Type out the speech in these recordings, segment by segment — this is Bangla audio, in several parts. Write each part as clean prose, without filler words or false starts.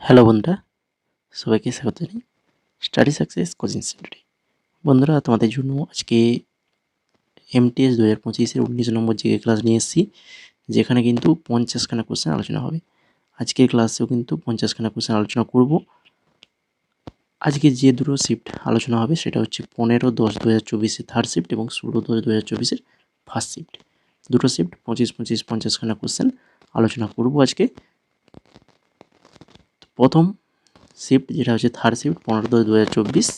হ্যালো বন্ধুরা, সবাইকে স্বাগত জানাই স্টাডি সাকসেস কোচিং সেন্টারে। বন্ধুরা, তোমাদের জন্য আজকে এমটিএস 2025-এর 19 নম্বর জিকে ক্লাস নিয়ে এসেছি, যেখানে কিন্তু 50খানা কোশ্চেন আলোচনা হবে। আজকের ক্লাসেও কিন্তু 50খানা কোশ্চেন আলোচনা করব। আজকে যে দুটো শিফট আলোচনা হবে সেটা হচ্ছে 15-10-2024-এর থার্ড শিফট এবং 16-10-2024-এর ফার্স্ট শিফট। দুটো শিফট 25-25 50খানা কোশ্চেন আলোচনা করব আজকে। প্রথম শিফট যেটা হচ্ছে থার্ড শিফট 15-10-2024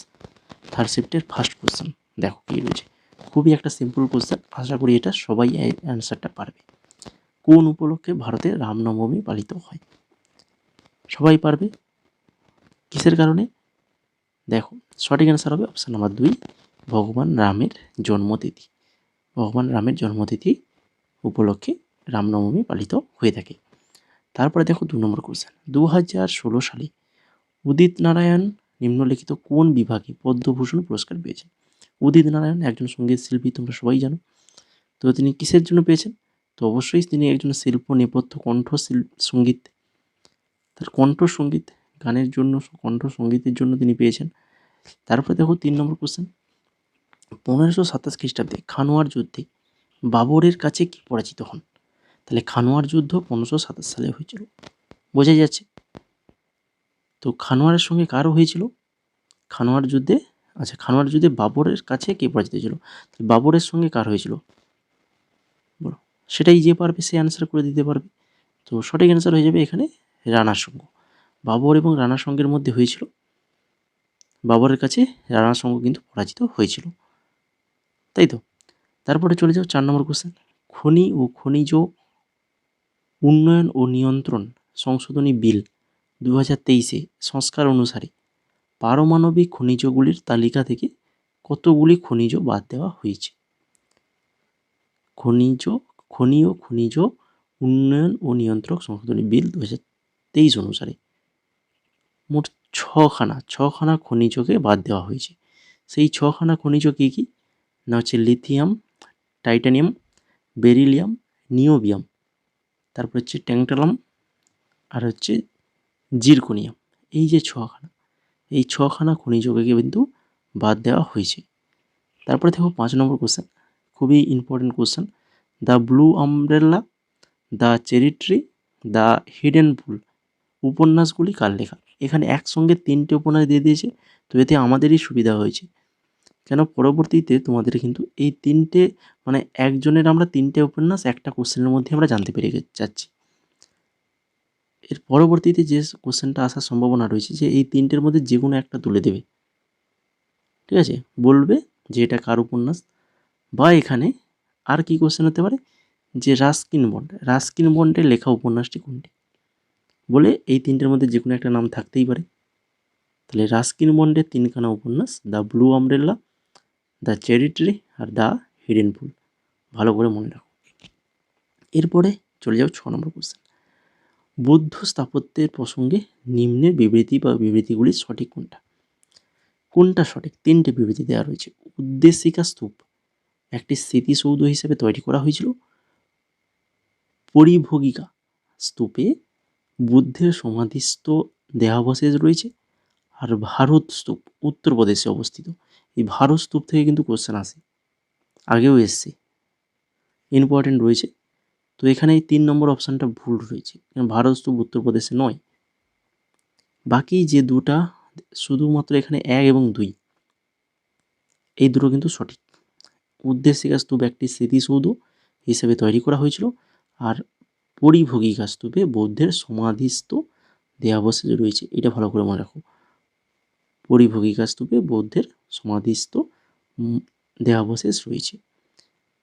থার্ড শিফটের ফার্স্ট কোশ্চেন। দেখো কী রয়েছে, খুবই একটা সিম্পল কোশ্চেন, আশা করি এটা সবাই অ্যান্সারটা পারবে। কোন উপলক্ষে ভারতে রামনবমী পালিত হয়? সবাই পারবে। কিসের কারণে? দেখো, সঠিক অ্যান্সার হবে অপশান নাম্বার 2, ভগবান রামের জন্মতিথি। ভগবান রামের জন্মতিথি উপলক্ষে রামনবমী পালিত হয়ে থাকে। তারপরে দেখো 2 নম্বর কোশ্চেন, 2016 সালে উদিত নারায়ণ নিম্নলিখিত কোন বিভাগে পদ্মভূষণ পুরস্কার পেয়েছেন? উদিত নারায়ণ একজন সঙ্গীত শিল্পী, তোমরা সবাই জানো। তো তিনি কিসের জন্য পেয়েছেন? তো অবশ্যই তিনি একজন শিল্প নেপথ্য কণ্ঠ সঙ্গীত, তার কণ্ঠ সঙ্গীত গানের জন্য, কণ্ঠ সঙ্গীতের জন্য তিনি পেয়েছেন। তারপরে দেখো 3 নম্বর কোশ্চেন, 1527 খ্রিস্টাব্দে খানোয়ার যুদ্ধে বাবরের কাছে কি পরাজিত হন? তাহলে খানোয়ার যুদ্ধ 1527 সালে হয়েছিল, বোঝাই যাচ্ছে। তো খানোয়ারের সঙ্গে কারও হয়েছিল? খানোয়ার যুদ্ধে, আচ্ছা, খানোয়ার যুদ্ধে বাবরের কাছে কে পরাজিত হয়েছিল? বাবরের সঙ্গে কার হয়েছিল বলো? সেটাই যে পারবে সে অ্যান্সার করে দিতে পারবে। তো সঠিক অ্যান্সার হয়ে যাবে এখানে রানার সঙ্গ। বাবর এবং রানার সঙ্গের মধ্যে হয়েছিল, বাবরের কাছে রানার সঙ্গ কিন্তু পরাজিত হয়েছিল, তাই তো। তারপরে চলে যাও 4 নম্বর কোশ্চেন, খনি ও খনিজ উন্নয়ন ও নিয়ন্ত্রণ সংশোধনী বিল 2023-এ সংস্কার অনুসারে পারমাণবিক খনিজগুলির তালিকা থেকে কতগুলি খনিজ বাদ দেওয়া হয়েছে? খনি ও খনিজ উন্নয়ন ও নিয়ন্ত্রক সংশোধনী বিল 2023 অনুসারে মোট ছখানা খনিজকে বাদ দেওয়া হয়েছে। সেই ছখানা খনিজ কী কী? না হচ্ছে লিথিয়াম, টাইটানিয়াম, বেরিলিয়াম, নিওবিয়াম, তারপর হচ্ছে ট্যান্টালাম, আর হচ্ছে জিরকোনিয়াম। এই যে এই ছখানা খনিজকে কিন্তু বাদ দেওয়া হয়েছে। তারপরে দেখো 5 নম্বর কোশ্চেন, খুবই important question, the blue umbrella, the cherry tree, the hidden pool উপন্যাসগুলি কার লেখা? এখানে একসঙ্গে 3টে উপন্যাস দিয়ে দিয়েছে, তো এতে আমাদেরই সুবিধা হয়েছে, কেন পরবর্তীতে তোমাদের কিন্তু এই 3টে মানে একজনের আমরা 3টে উপন্যাস একটা কোশ্চেনের মধ্যে আমরা জানতে পেরে যাচ্ছি। এর পরবর্তীতে যে কোশ্চেনটা আসার সম্ভাবনা রয়েছে যে এই 3টের মধ্যে যে কোনো একটা তুলে দেবে, ঠিক আছে, বলবে যে এটা কার উপন্যাস। বা এখানে আর কি কোশ্চেন হতে পারে, যে রাস্কিন বন্ডের লেখা উপন্যাসটি কোনটি, বলে এই 3টের মধ্যে যে কোনো একটা নাম থাকতেই পারে। তাহলে রাস্কিন বন্ডের 3খানা উপন্যাস, the blue umbrella, the cherry tree আর দ্য হিডেন পুল, ভালো করে মনে রাখো। এরপরে চলে যাও 6 নম্বর কোশ্চেন, বৌদ্ধ স্থাপত্যের প্রসঙ্গে নিম্নের বিবৃতি বা বিবৃতিগুলি সঠিক কোনটা? কোনটা সঠিক? 3টে বিবৃতি দেওয়া রয়েছে। উদ্দেশিকা স্তূপ একটি স্মৃতিসৌধ হিসেবে তৈরি করা হয়েছিল। পরিভোগিকা স্তূপে বুদ্ধের সমাধিস্থ দেহাবশেষ রয়েছে। আর ভারত স্তূপ উত্তরপ্রদেশে অবস্থিত। এই ভারত স্তূপ থেকে কিন্তু কোশ্চেন আসে, আগেও এসছে, ইম্পর্টেন্ট রয়েছে। তো এখানে এই 3 নম্বর অপশানটা ভুল রয়েছে, ভারত স্তূপ উত্তরপ্রদেশে নয়। বাকি যে দুটা, শুধুমাত্র এখানে 1 এবং 2, এই দুটো কিন্তু সঠিক। উদ্দেশিকা স্তূপ একটি স্মৃতিসৌধ হিসেবে তৈরি করা হয়েছিল, আর পরিভোগিকা স্তূপে বৌদ্ধের সমাধিস্থ দেহাবশেষ রয়েছে, এটা ভালো করে মনে রাখো। পরিভোগিকা স্তূপে বৌদ্ধের সমাধিস্থ দেহাবশেষ রয়েছে।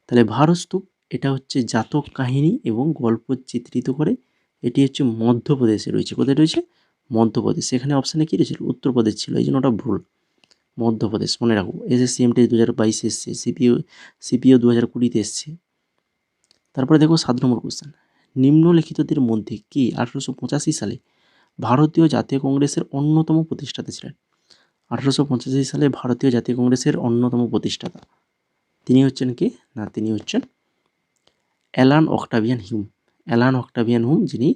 তাহলে ভারত স্তূপ এটা হচ্ছে জাতক কাহিনী এবং গল্প চিত্রিত করে, এটি হচ্ছে মধ্যপ্রদেশে রয়েছে। কোথায় রয়েছে? মধ্যপ্রদেশ। এখানে অপশানে কী রয়েছিল? উত্তরপ্রদেশ ছিল, এই জন্য ওটা ভুল। মধ্যপ্রদেশ মনে রাখো। এসএসসি এমটি 2022 এসছে, সিপিও 2020-তে এসছে। তারপরে দেখো 7 নম্বর কোশ্চেন, নিম্নলিখিতদের মধ্যে কে 1885 সালে ভারতীয় জাতীয় কংগ্রেসের অন্যতম প্রতিষ্ঠাতা ছিলেন? 1885 সালে ভারতীয় জাতীয় কংগ্রেসের অন্যতম প্রতিষ্ঠাতা তিনি হচ্ছেন কে? না, তিনি হচ্ছেন Alan Octavian Hume. Alan Octavian Hume, যিনি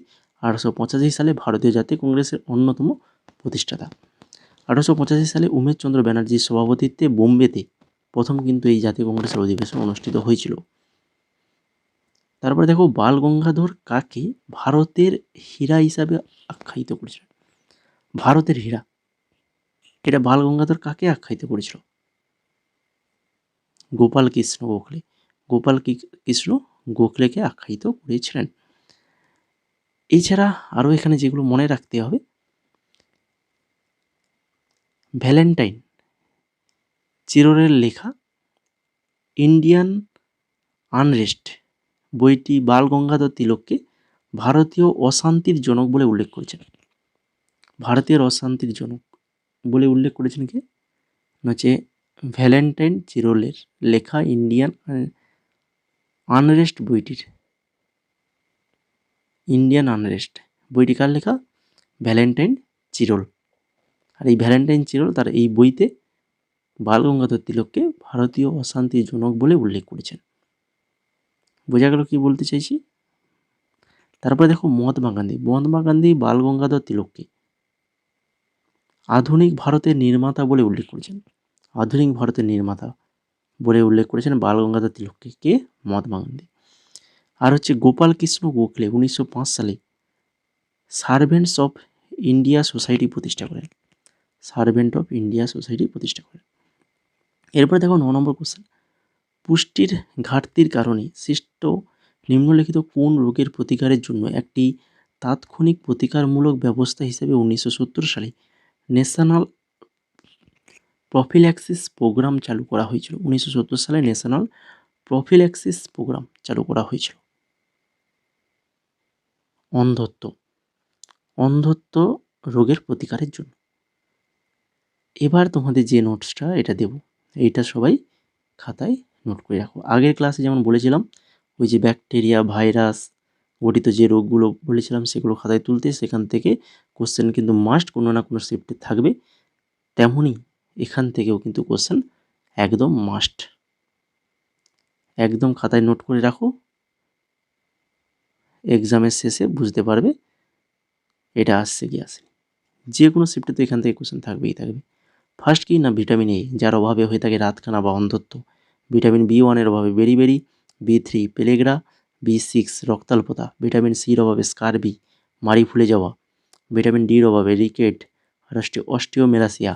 1885 সালে ভারতীয় জাতীয় কংগ্রেসের অন্যতম প্রতিষ্ঠাতা। 1885 সালে উমেশ চন্দ্র ব্যানার্জির সভাপতিত্বে বোম্বেতে প্রথম কিন্তু এই জাতীয় কংগ্রেসের অধিবেশন অনুষ্ঠিত হয়েছিল। তারপরে দেখো, বাল গঙ্গাধর কাকে ভারতের হীরা হিসাবে আখ্যায়িত করেছিলেন? ভারতের হীরা, এটা বাল গঙ্গাধর কাকে আখ্যায়িত করেছিল? গোপাল কৃষ্ণ গোখলে। গোপাল কৃষ্ণ গোখলেকে আখ্যায়িত করেছিলেন। এছাড়া আরও এখানে যেগুলো মনে রাখতে হবে, ভ্যালেন্টাইন চিররের লেখা ইন্ডিয়ান আনরেস্ট বইটি বাল গঙ্গাধর তিলককে ভারতীয় অশান্তির জনক বলে উল্লেখ করেছেন। ভারতীয় অশান্তির জনক বলে উল্লেখ করেছেন কে? হচ্ছে ভ্যালেন্টাইন চিরলের লেখা ইন্ডিয়ান আনরেস্ট বইটির, ইন্ডিয়ান আনরেস্ট বইটি কার লেখা? ভ্যালেন্টাইন চিরল। আর এই ভ্যালেন্টাইন চিরল তার এই বইতে বাল গঙ্গাধর তিলককে ভারতীয় অশান্তির জনক বলে উল্লেখ করেছেন। বোঝা গেল কি বলতে চাইছি? তারপরে দেখো, মহাত্মা গান্ধী। মহাত্মা গান্ধী বাল গঙ্গাধর তিলককে আধুনিক ভারতের নির্মাতা বলে উল্লেখ করেছেন। আধুনিক ভারতের নির্মাতা বলে উল্লেখ করেছেন বাল গঙ্গাধর তিলককে, কে? মহাত্মা গান্ধী। আর হচ্ছে গোপাল কৃষ্ণ গোখলে 1905 সালে সার্ভেন্টস অফ ইন্ডিয়া সোসাইটি প্রতিষ্ঠা করেন। সার্ভেন্ট অফ ইন্ডিয়া সোসাইটি প্রতিষ্ঠা করেন। এরপরে দেখো 9 নম্বর কোশ্চেন, পুষ্টির ঘাটতির কারণে সৃষ্ট নিম্নলিখিত কোন রোগের প্রতিকারের জন্য একটি তাৎক্ষণিক প্রতিকারমূলক ব্যবস্থা হিসেবে 1970 সালে ন্যাশনাল প্রফিল্যাক্সিস প্রোগ্রাম চালু করা হয়েছিল? 1970 সালে ন্যাশনাল প্রফিল্যাক্সিস প্রোগ্রাম চালু করা হয়েছিল। অন্ধত্ব, অন্ধত্ব রোগের প্রতিকারের জন্য। এবার তোমাদের যে নোটসটা এটা দেব, এইটা সবাই খাতায় নোট করে রাখো। আগের ক্লাসে যেমন বলেছিলাম, ওই যে ব্যাকটেরিয়া ভাইরাস গঠিত যে রোগগুলো বলেছিলাম সেগুলো খাতায় তুলতে, সেখান থেকে কোশ্চেন কিন্তু মাস্ট কোনো না কোনো শিফটে থাকবে। তেমনই এখান থেকেও কিন্তু কোশ্চেন একদম মাস্ট, একদম খাতায় নোট করে রাখো। এক্সামের শেষে বুঝতে পারবে এটা আসছে কি আসেনি। যে কোনো শিফটে তো এখান থেকে কোশ্চেন থাকবেই থাকবে। ফার্স্ট কি না, ভিটামিন এ, যার অভাবে হয়ে থাকে রাতকানা বা অন্ধত্ব। ভিটামিন B1 অভাবে বেরিবেরি, B3 পেলেগ্রা, B6 রক্তাল্পতা, ভিটামিন সির অভাবে স্কারবি মাড়ি ফুলে যাওয়া, ভিটামিন ডির অভাবে রিকেট অস্টিওমেলাসিয়া,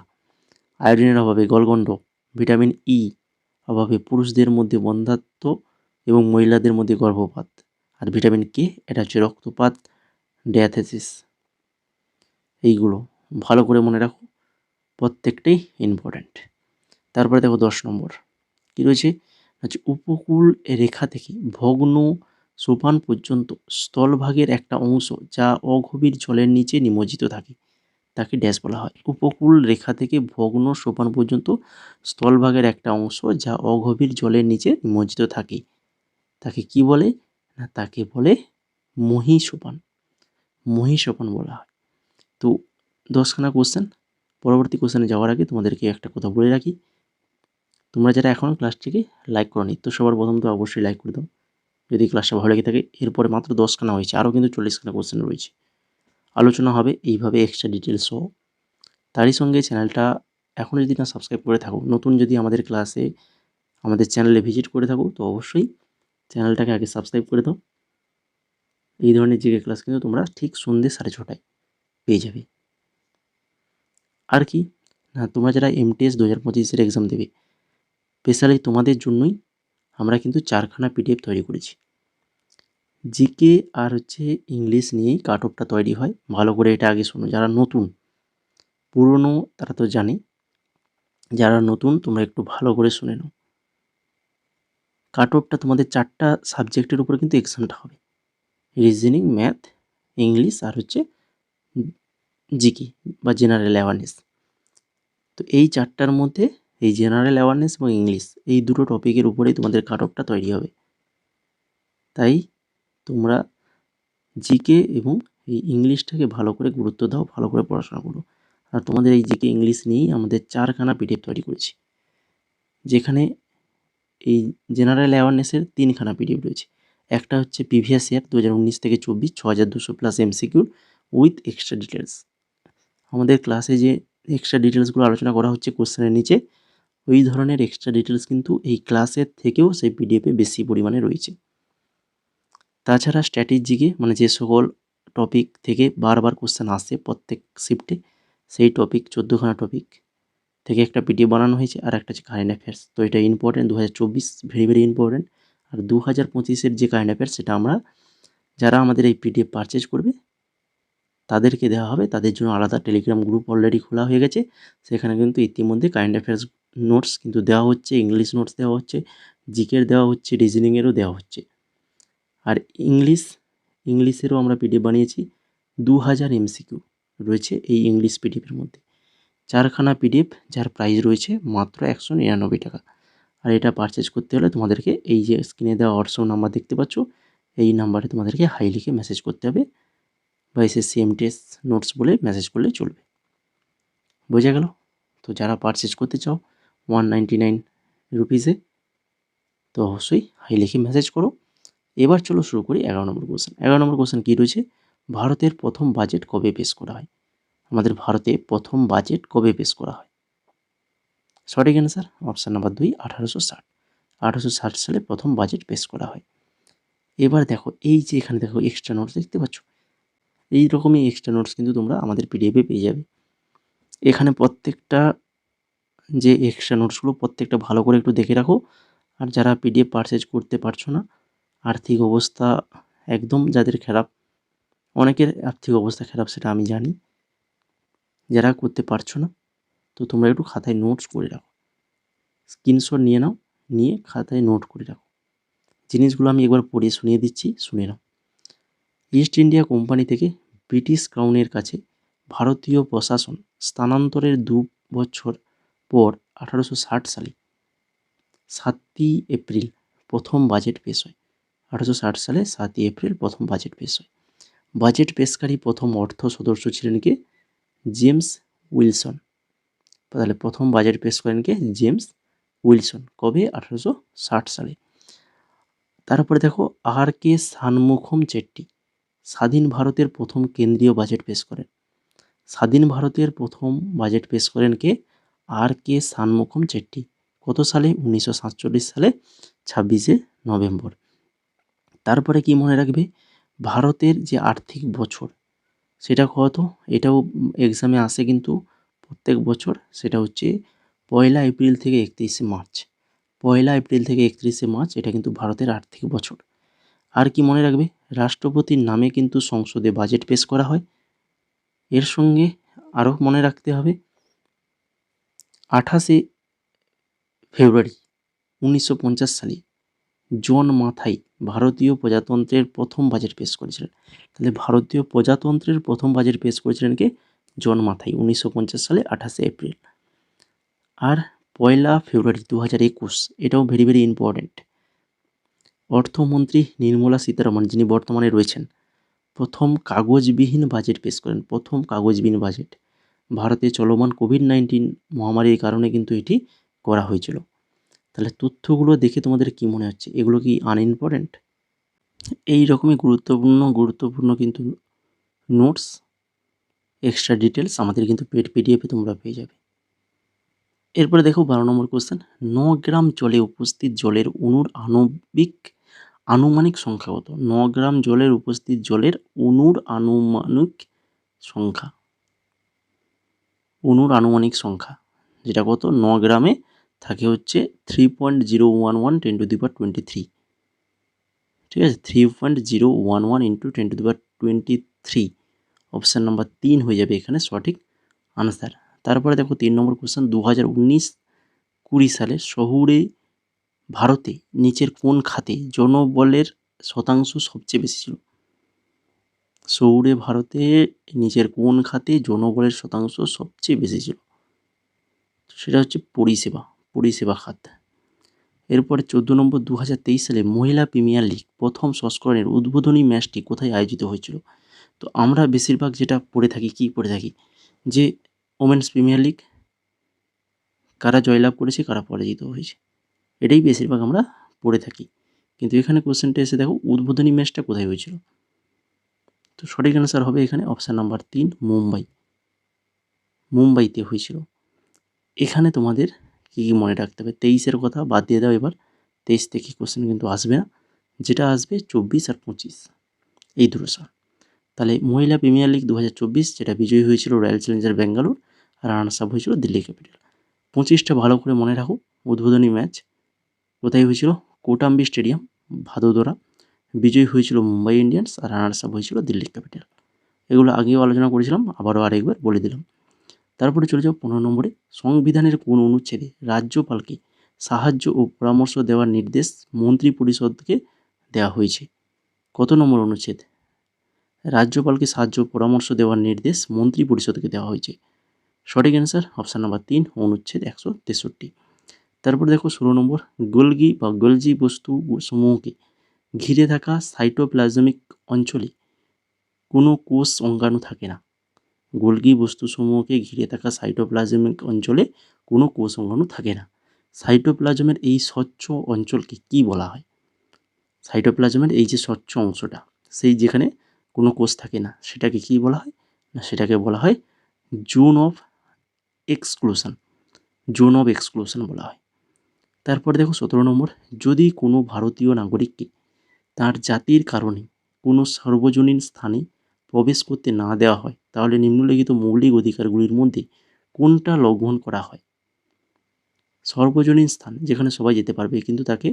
আয়োডিনের অভাবে গলগণ্ড, ভিটামিন ই অভাবে পুরুষদের মধ্যে বন্ধ্যাত্ব এবং মহিলাদের মধ্যে গর্ভপাত, আর ভিটামিন কে, এটা হচ্ছে রক্তপাত ডায়াথেসিস। এইগুলো ভালো করে মনে রাখো, প্রত্যেকটাই ইম্পর্ট্যান্ট। তারপরে দেখো 10 নম্বর কী রয়েছে, হচ্ছে উপকূল রেখা থেকে ভগ্ন সোপান পর্যন্ত স্থলভাগের একটা অংশ যা অগভীর জলের নিচে নিমজ্জিত থাকে তাকে ড্যাশ বলা হয়। উপকূল রেখা থেকে ভগ্ন সোপান পর্যন্ত স্থলভাগের একটা অংশ যা অগভীর জলের নিচে নিমজ্জিত থাকে তাকে কি বলে? না, তাকে বলে মহীসোপান। মহীসোপান বলা হয়। তো 10খানা কোশ্চেন। পরবর্তী কোশ্চেনে যাওয়ার আগে তোমাদেরকে একটা কথা বলে রাখি, তোমরা যারা এখনও ক্লাসটিকে লাইক করোনি, তো সবার প্রথম তো অবশ্যই লাইক করে দাও যদি ক্লাসটা ভালো লেগে থাকে। এরপরে মাত্র 10খানা হয়েছে, আরও কিন্তু 40খানা কোশ্চেন রয়েছে। আলোচনা হবে এইভাবে এক্সট্রা ডিটেলস সহ। তারই সঙ্গে চ্যানেলটা এখনও যদি না সাবস্ক্রাইব করে থাকো, নতুন যদি আমাদের ক্লাসে আমাদের চ্যানেলে ভিজিট করে থাকো, তো অবশ্যই চ্যানেলটাকে আগে সাবস্ক্রাইব করে দাও। এই ধরনের জিকে ক্লাস কিন্তু তোমরা ঠিক সন্ধ্যে 6:30টায় পেয়ে যাবে। আর কি না, তোমরা যারা MTS 2025-এর এক্সাম দেবে, স্পেশালি তোমাদের জন্যই আমরা কিন্তু 4খানা PDF তৈরি করেছি। জিকে আর হচ্ছে ইংলিশ নিয়েই কাট অফটা তৈরি হয়। ভালো করে এটা আগে শোনো, যারা নতুন, পুরনো তারা তো জানে, যারা নতুন তোমরা একটু ভালো করে শুনে নাও। কাট অফটা তোমাদের 4টা সাবজেক্টের উপরে কিন্তু এক্সামটা হবে, রিজনিং, ম্যাথ, ইংলিশ আর হচ্ছে জিকে বা জেনারেল অ্যাওয়ারনেস। তো এই 4টার মধ্যে এই জেনারেল অ্যাওয়ারনেস এবং ইংলিশ, এই দুটো টপিকের উপরেই তোমাদের কাট অফটা তৈরি হবে। তাই তোমরা জিকে এবং এই ইংলিশটাকে ভালো করে গুরুত্ব দাও, ভালো করে পড়াশোনা করো। আর তোমাদের এই জিকে ইংলিশ নিয়েই আমাদের 4খানা PDF তৈরি করেছি, যেখানে এই জেনারেল অ্যাওয়ারনেসের 3খানা PDF রয়েছে। একটা হচ্ছে প্রিভিয়াস ইয়ার 2019 থেকে 24 6200 plus MCQ with extra details. আমাদের ক্লাসে যে এক্সট্রা ডিটেলসগুলো আলোচনা করা হচ্ছে কোশ্চেনের নিচে, ওই ধরনের এক্সট্রা ডিটেলস কিন্তু এই ক্লাসের থেকেও সেই পিডিএফে বেশি পরিমাণে রয়েছে। তাছাড়া স্ট্র্যাটেজিকে মানে যে সকল টপিক থেকে বারবার কোশ্চেন আসে প্রত্যেক শিফটে, সেই টপিক 14খানা টপিক থেকে একটা পিডিএফ বানানো হয়েছে, আর একটা হচ্ছে কারেন্ট অ্যাফেয়ার্স। তো এটা ইম্পর্টেন্ট, 2024 ভেরি ভেরি ইম্পর্টেন্ট। আর 2025-এর যে কারেন্ট অ্যাফেয়ার্স সেটা আমরা যারা আমাদের এই পিডিএফ পারচেজ করবে তাদেরকে দেওয়া হবে। তাদের জন্য আলাদা টেলিগ্রাম গ্রুপ অলরেডি খোলা হয়ে গেছে, সেখানে কিন্তু ইতিমধ্যে কারেন্ট অ্যাফেয়ার্স নোটস কিন্তু দেওয়া হচ্ছে, ইংলিশ নোটস দেওয়া হচ্ছে, জিকের দেওয়া হচ্ছে, রিজনিংয়েরও দেওয়া হচ্ছে। আর ইংলিশেরও আমরা পিডিএফ বানিয়েছি, 2000 এমসিকিউ রয়েছে এই ইংলিশ পিডিএফের মধ্যে। 4খানা পিডিএফ, যার প্রাইস রয়েছে মাত্র 199 টাকা। আর এটা পারচেজ করতে হলে তোমাদেরকে এই যে স্ক্রিনে দেওয়া হোয়াটসঅ্যাপ নাম্বার দেখতে পাচ্ছ, এই নাম্বারে তোমাদেরকে হাই লিখে মেসেজ করতে হবে, বা এসএসসি এমটিএস নোটস বলে মেসেজ করলে চলবে। বোঝা গেল? তো যারা পারচেজ করতে চাও 199 রুপিসে, তো অবশ্যই হাই লিখে মেসেজ করো। এবার চলো শুরু করি 11 নম্বর কোশ্চেন। 11 নম্বর কোশ্চেন কী রয়েছে? ভারতের প্রথম বাজেট কবে পেশ করা হয়? আমাদের ভারতে প্রথম বাজেট কবে পেশ করা হয়? সঠিক অ্যান্সার অপশান নাম্বার 2, 1860। 1860 সালে প্রথম বাজেট পেশ করা হয়। এবার দেখো এই যে এখানে দেখো এক্সট্রা নোটস দেখতে পাচ্ছ, এই রকমই এক্সট্রা নোটস কিন্তু তোমরা আমাদের পিডিএফে পেয়ে যাবে। এখানে প্রত্যেকটা যে এক্সট্রা নোটসগুলো প্রত্যেকটা ভালো করে একটু দেখে রাখো। আর যারা পিডিএফ পারচেজ করতে পারছো না, আর্থিক অবস্থা একদম যাদের খারাপ, অনেকের আর্থিক অবস্থা খারাপ সেটা আমি জানি, যারা করতে পারছো না তো তোমরা একটু খাতায় নোটস করে রাখো, স্ক্রিনশট নিয়ে নাও, নিয়ে খাতায় নোট করে রাখো। জিনিসগুলো আমি একবার পড়ে শুনিয়ে দিচ্ছি, শুনে নাও। ইস্ট ইন্ডিয়া কোম্পানি থেকে ব্রিটিশ ক্রাউনের কাছে ভারতীয় প্রশাসন স্থানান্তরের 2 বছর পর 1860 সালে 7ই এপ্রিল প্রথম বাজেট পেশ হয়। 1860 সালে 7ই এপ্রিল প্রথম বাজেট পেশ হয়। বাজেট পেশকারী প্রথম অর্থ সদস্য ছিলেন কে? James Wilson. তাহলে প্রথম বাজেট পেশ করেন কে? James Wilson. কবে? 1860 সালে। তারপরে দেখো আর কে শানমুখম চেট্টি স্বাধীন ভারতের প্রথম কেন্দ্রীয় বাজেট পেশ করেন। স্বাধীন ভারতের প্রথম বাজেট পেশ করেন কে? আর কে শানমুখম চেট্টি। কত সালে? 1947 সালে 26শে নভেম্বর। তারপরে কি মনে রাখবে? ভারতের যে আর্থিক বছর সেটা কত? এটাও এক্সামে আসে কিন্তু প্রত্যেক বছর, সেটা হচ্ছে 1 এপ্রিল থেকে 31শে মার্চ। 1 এপ্রিল থেকে 31শে মার্চ এটা কিন্তু ভারতের আর্থিক বছর। আর কি মনে রাখবে? রাষ্ট্রপতির নামে কিন্তু সংসদে বাজেট পেশ করা হয়। এর সঙ্গে আরও মনে রাখতে হবে 28শে ফেব্রুয়ারি 1950 সালে জন মাথাই ভারতীয় প্রজাতন্ত্রের প্রথম বাজেট পেশ করেছিলেন। তাহলে ভারতীয় প্রজাতন্ত্রের প্রথম বাজেট পেশ করেছিলেন কে? জন মাথাই, 1950 সালে 28শে এপ্রিল। আর 1 ফেব্রুয়ারি 2021, এটাও ভেরি ভেরি ইম্পর্টেন্ট, অর্থমন্ত্রী নির্মলা সীতারামন যিনি বর্তমানে রয়েছেন প্রথম কাগজবিহীন বাজেট পেশ করেন। প্রথম কাগজবিহীন বাজেট ভারতে চলমান কোভিড-19 মহামারীর কারণে কিন্তু এটি করা হয়েছিল। তাহলে তথ্যগুলো দেখে তোমাদের কি মনে হচ্ছে? এগুলো কি আনইম্পর্টেন্ট? এই রকমই গুরুত্বপূর্ণ কিন্তু নোটস, এক্সট্রা ডিটেলস আমাদের কিন্তু পিডিএফে তোমরা পেয়ে যাবে। এরপরে দেখো 12 নম্বর কোশ্চেন। 9 গ্রাম জলে উপস্থিত জলের অণুর আনুমানিক সংখ্যা কত? 9 গ্রাম জলের উপস্থিত জলের অণুর আনুমানিক সংখ্যা যেটা কত? 9 গ্রামে থাকে হচ্ছে 3.011 × 10^23। ঠিক আছে, 3.011 × 10^23। অপশান নাম্বার 3 হয়ে যাবে এখানে সঠিক আনসার। তারপরে দেখো 3 নম্বর কোশ্চেন। 2019-20 সালে ভারতে নিচের কোন খাতে জনবলের শতাংশ সবচেয়ে বেশি ছিল? শহুরে ভারতে নিচের কোন খাতে জনবলের শতাংশ সবচেয়ে বেশি ছিল? সেটা হচ্ছে পরিষেবা খাত। এরপরে 14 নম্বর। 2023 সালে মহিলা প্রিমিয়ার লিগ প্রথম সংস্করণের উদ্বোধনী ম্যাচটি কোথায় আয়োজিত হয়েছিল? তো আমরা বেশিরভাগ যেটা পড়ে থাকি, যে ওমেন্স প্রিমিয়ার লিগ কারা জয়লাভ করেছে, কারা পরাজিত হয়েছে, এটাই বেশিরভাগ আমরা পড়ে থাকি। কিন্তু এখানে কোশ্চেনটা এসে দেখো উদ্বোধনী ম্যাচটা কোথায় হয়েছিল। তো সঠিক অ্যান্সার হবে এখানে অপশান নাম্বার 3 মুম্বাইতে হয়েছিল। এখানে তোমাদের কী কী মনে রাখতে হবে, 23-এর কথা বাদ দিয়ে দাও, এবার 23 থেকে কোশ্চেন কিন্তু আসবে না, যেটা আসবে 24 আর 25 এই দুটো সাল। তাহলে মহিলা প্রিমিয়ার লিগ 2024 যেটা বিজয়ী হয়েছিল রয়্যাল চ্যালেঞ্জার ব্যাঙ্গালোর, আর রানার্স আপ হয়েছিল দিল্লি ক্যাপিটাল। 25টা ভালো করে মনে রাখো। উদ্বোধনী ম্যাচ কোথায় হয়েছিল? কোটাম্বি স্টেডিয়াম, ভাদোদরা। বিজয়ী হয়েছিল মুম্বাই ইন্ডিয়ান্স, আর রানার্স আপ হয়েছিল দিল্লি ক্যাপিটাল। এগুলো আগেও আলোচনা করেছিলাম, আবারও আরেকবার বলে দিলাম। তারপরে চলে যাও 15 নম্বরে। সংবিধানের কোন অনুচ্ছেদে রাজ্যপালকে সাহায্য ও পরামর্শ দেওয়ার নির্দেশ মন্ত্রী পরিষদকে দেওয়া হয়েছে? কত নম্বর অনুচ্ছেদ? রাজ্যপালকে সাহায্য ও পরামর্শ দেওয়ার নির্দেশ মন্ত্রী পরিষদকে দেওয়া হয়েছে। সঠিক অ্যান্সার অপশান নাম্বার 3 অনুচ্ছেদ 163। তারপর দেখো 16 নম্বর। গোলগি বা গোলজি বস্তু সমূহকে ঘিরে থাকা সাইটোপ্লাজমিক অঞ্চলে কোনো কোষ অঙ্গাণু থাকে না। গোলগি বস্তুসমূহকে ঘিরে থাকা সাইটোপ্লাজমিক অঞ্চলে কোনো কোষ অঙ্গাণু থাকে না। সাইটোপ্লাজমের এই স্বচ্ছ অঞ্চলকে কি বলা হয়? সাইটোপ্লাজমের এই যে স্বচ্ছ অংশটা, সেই যেখানে কোনো কোষ থাকে না, সেটাকে কি বলা হয়? না, সেটাকে বলা হয় zone of exclusion. Zone of exclusion বলা হয়। তারপর দেখো 17 নম্বর। যদি কোনো ভারতীয় নাগরিককে তার জাতির কারণে কোনো সার্বজনীন স্থানে প্রবেশ করতে না দেওয়া হয়, তাহলে নিম্নলিখিত মৌলিক অধিকারগুলির মধ্যে কোনটা লঙ্ঘন করা হয়? সার্বজনীন স্থান যেখানে সবাই যেতে পারবে, কিন্তু তাকে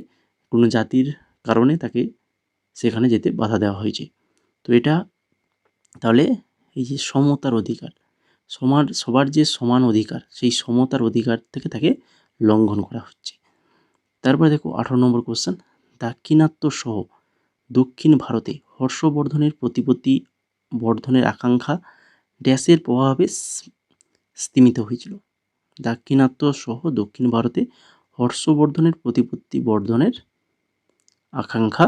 কোনো জাতির কারণে তাকে সেখানে যেতে বাধা দেওয়া হয়েছে। তো এটা তাহলে এই যে সমতার অধিকার, সবার যে সমান অধিকার, সেই সমতার অধিকার থেকে তাকে লঙ্ঘন করা হচ্ছে। তারপরে দেখো 18 নম্বর কোশ্চেন। দাক্ষিণাত্য সহ দক্ষিণ ভারতে হর্ষবর্ধনের প্রতিপত্তি বর্ধনের আকাঙ্ক্ষা ড্যাশের প্রভাবে স্তিমিত হয়েছিল। দাক্ষিণাত্য সহ দক্ষিণ ভারতে হর্ষবর্ধনের প্রতিপত্তি বর্ধনের আকাঙ্ক্ষা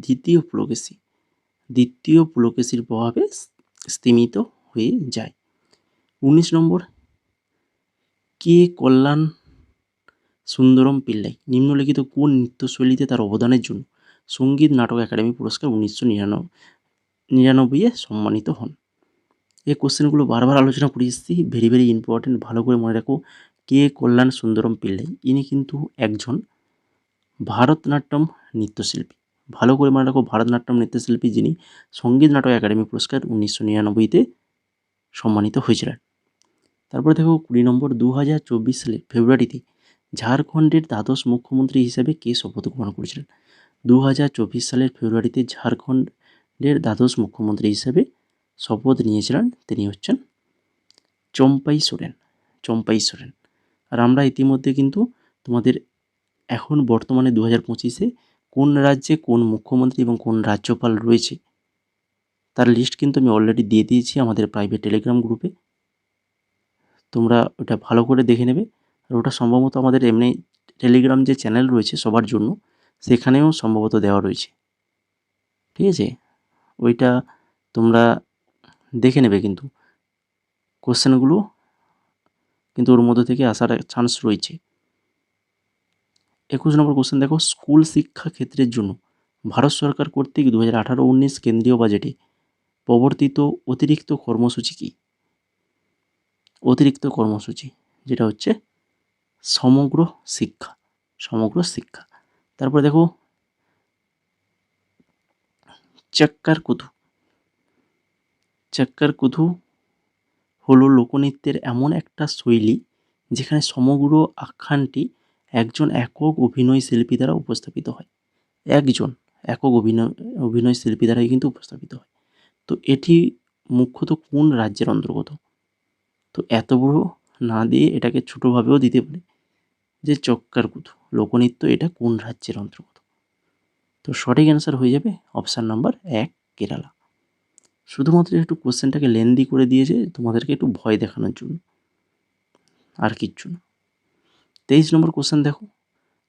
দ্বিতীয় পুলকেশীর প্রভাবে স্তিমিত হয়ে যায়। 19 নম্বর। কে কল্যাণ সুন্দরম পিল্লাই নিম্নলিখিত কোন নৃত্যশৈলীতে তার অবদানের জন্য সঙ্গীত নাটক একাডেমি পুরস্কার 1999 সম্মানিত হন? এই কোশ্চেনগুলো বারবার আলোচনা করে এসেছি, ভেরি ভেরি ইম্পর্টেন্ট, ভালো করে মনে রাখো। কে কল্যাণ সুন্দরম পিল্লাই ইনি কিন্তু একজন ভারতনাট্যম নৃত্যশিল্পী। ভালো করে মনে রাখো, ভারতনাট্যম নৃত্যশিল্পী যিনি সঙ্গীত নাটক একাডেমি পুরস্কার 1999 সম্মানিত হয়েছিলেন। তারপরে দেখো 20 নম্বর। 2024 সালের ফেব্রুয়ারিতে ঝাড়খণ্ডের দ্বাদশ মুখ্যমন্ত্রী হিসেবে কে শপথ গ্রহণ করেছিলেন? 2024 সালের ফেব্রুয়ারিতে ঝাড়খণ্ডের দ্বাদশ মুখ্যমন্ত্রী হিসেবে শপথ নিয়েছিলেন, তিনি হচ্ছেন চম্পাই সোরেন। আর আমরা ইতিমধ্যে কিন্তু তোমাদের এখন বর্তমানে 2025-এ কোন রাজ্যে কোন মুখ্যমন্ত্রী এবং কোন রাজ্যপাল রয়েছে তার লিস্ট কিন্তু আমি অলরেডি দিয়ে দিয়েছি আমাদের প্রাইভেট টেলিগ্রাম গ্রুপে। তোমরা ওটা ভালো করে দেখে নেবে। আর ওটা সম্ভবত আমাদের এমনি টেলিগ্রাম যে চ্যানেল রয়েছে সবার জন্য, সেখানেও সম্ভবত দেওয়া রয়েছে, ঠিক আছে? ওইটা তোমরা দেখে নেবে, কিন্তু কোশ্চেনগুলো কিন্তু ওর মধ্যে থেকে আসার চান্স রয়েছে। 21 নম্বর কোশ্চেন দেখো। স্কুল শিক্ষা ক্ষেত্রের জন্য ভারত সরকার কর্তৃক 2018-19 কেন্দ্রীয় বাজেটে প্রবর্তিত অতিরিক্ত কর্মসূচি কী? অতিরিক্ত কর্মসূচি যেটা হচ্ছে সমগ্র শিক্ষা। তারপরে দেখো চাক্কার কুথু হলো লোকনৃত্যের এমন একটা শৈলী যেখানে সমগ্র আখ্যানটি একজন একক অভিনয় শিল্পী দ্বারা উপস্থাপিত হয়। একজন একক অভিনয় শিল্পী দ্বারাই কিন্তু উপস্থাপিত হয়। তো এটি মুখ্যত কোন রাজ্যের অন্তর্গত? তো এত বড় না দিয়ে এটাকে ছোটোভাবেও দিতে পারে যে চক্কার কুথু লোকনৃত্য, এটা কোন রাজ্যের অন্তর্গত? তো সঠিক অ্যান্সার হয়ে যাবে অপশান নাম্বার 1 কেরালা। শুধুমাত্র একটু কোশ্চেনটাকে লেন্দি করে দিয়েছে তোমাদেরকে একটু ভয় দেখানোর জন্য, আর কিচ্ছু না। 23 নম্বর কোশ্চেন দেখো।